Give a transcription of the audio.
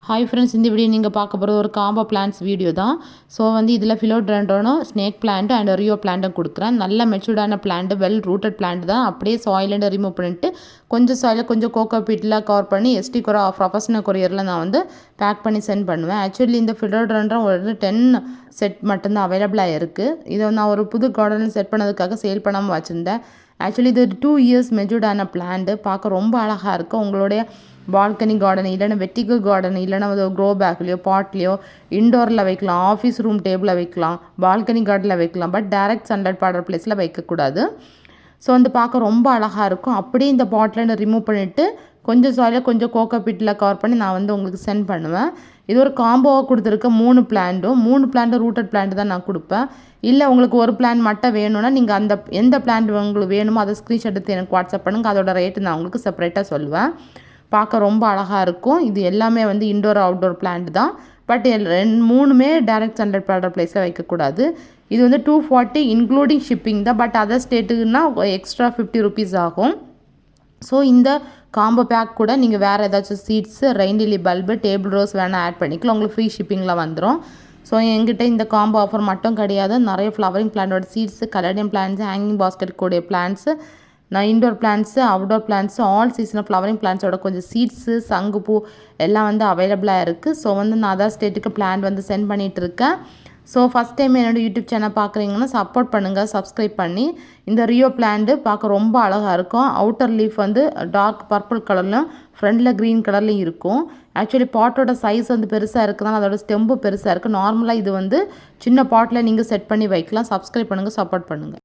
Hi friends, இந்த video நீங்கள் பார்க்க போகிறது ஒரு காம்போ பிளான்ட்ஸ் வீடியோ தான். ஸோ இதில் ஃபிலோடென்ட்ரானும் ஸ்னேக் பிளான்ட்டு அண்ட் ரியோ பிளான்ட்டும் கொடுக்குறேன். நல்ல மெச்சூர்டான பிளான்ட், வெல் ரூட்டட் பிளான்ட் தான். அப்படியே சாயிலேருந்து ரிமூவ் பண்ணிட்டு கொஞ்சம் சாயில் கொஞ்சம் கோகோ பீட்டில் கவர் பண்ணி எஸ்டி ப்ரொஃபஷனல் கொரியரில் நான் பேக் பண்ணி சென்ட் பண்ணுவேன். ஆக்சுவலி இந்த ஃபிலோடென்ட்ரான் ஒரு 10 செட் மட்டும்தான் அவைலபிளாக இருக்குது. இதை நான் ஒரு புது கார்டனில் செட் பண்ணதுக்காக சேல் பண்ணாமல் வச்சுருந்தேன். ஆக்சுவலி இது 2 இயர்ஸ் மெச்சூர்டான பிளான்ட்டு, பார்க்க ரொம்ப அழகாக இருக்குது. உங்களுடைய பால்கனி கார்டன் இல்லைன்னா வெட்டிக்கல் கார்டன் இல்லைன்னா க்ரோ பேக்லேயோ பாட்லேயோ இண்டோரில் வைக்கலாம், ஆஃபீஸ் ரூம் டேபிளில் வைக்கலாம், பால்கனி கார்டனில் வைக்கலாம். பட் டைரக்ட் சன்லைட் படுற பிளேஸில் வைக்கக்கூடாது. ஸோ பார்க்க ரொம்ப அழகாக இருக்கும். அப்படியே இந்த பாட்டில் ரிமூவ் பண்ணிவிட்டு கொஞ்சம் சாயில் கொஞ்சம் கோகோ பீட்டில் கவர் பண்ணி நான் உங்களுக்கு சென்ட் பண்ணுவேன். இது ஒரு காம்போவாக கொடுத்துருக்க 3 பிளான்ட்டும் ரூட்டட் பிளான்ட் தான் நான் கொடுப்பேன். இல்லை உங்களுக்கு ஒரு பிளான் மட்டும் வேணும்னா நீங்கள் எந்த பிளான்ட் உங்களுக்கு வேணுமோ அதை ஸ்க்ரீன்ஷாட் எடுத்து எனக்கு வாட்ஸ்அப் பண்ணுங்கள். அதோட ரேட்டு நான் உங்களுக்கு செப்பரேட்டாக சொல்லுவேன். பார்க்க ரொம்ப அழகாக இருக்கும். இது எல்லாமே இண்டோர் அவுட்டோர் பிளான்ட் தான். பட் 3மே டைரக்ட் சன்லைட் படுற பிளேஸில் வைக்கக்கூடாது. இது 240 இன்க்ளூடிங் ஷிப்பிங் தான். பட் அதர் ஸ்டேட்டுக்குன்னா எக்ஸ்ட்ரா 50 ருபீஸ் ஆகும். ஸோ இந்த காம்போ பேக் கூட நீங்கள் வேறு ஏதாச்சும் seeds, rain lily bulb, table rose வேணால் ஆட் பண்ணிக்கலாம். உங்களுக்கு ஃப்ரீ ஷிப்பிங்கில் வந்துடும். ஸோ என்கிட்ட இந்த காம்போ ஆஃபர் மட்டும் கிடையாது. நிறைய ஃப்ளவரிங் பிளான்ட்டோட seeds, caladium plants, hanging basket கூடிய பிளான்ட்ஸு, நான் indoor plants, outdoor plants, all seasonal flowering பிளான்ட்ஸோட கொஞ்சம் சீட்ஸு, சங்குப்பூ எல்லாம் அவைலபிளாக இருக்குது. ஸோ நான் அதர் ஸ்டேட்டுக்கு பிளான்ட் சென்ட் பண்ணிகிட்ருக்கேன். ஸோ ஃபஸ்ட் டைம் என்னோடய யூடியூப் சேனல் பார்க்குறீங்கன்னா சப்போர்ட் பண்ணுங்கள், சப்ஸ்கிரைப் பண்ணி. இந்த ரியோ பிளான்ட்டு பார்க்க ரொம்ப அழகாக இருக்கும். அவுட்டர் லீஃப் டார்க் பர்பிள் கலர்லையும் ஃப்ரண்டில் க்ரீன் கலர்லையும் இருக்கும். ஆக்சுவலி பாட்டோட சைஸ் பெருசாக இருக்குதுனால அதோட ஸ்டெம்பு பெருசாக இருக்குது. நார்மலாக இது சின்ன பாட்டில் நீங்கள் செட் பண்ணி வைக்கலாம். சப்ஸ்கிரைப் பண்ணுங்கள், சப்போர்ட் பண்ணுங்கள்.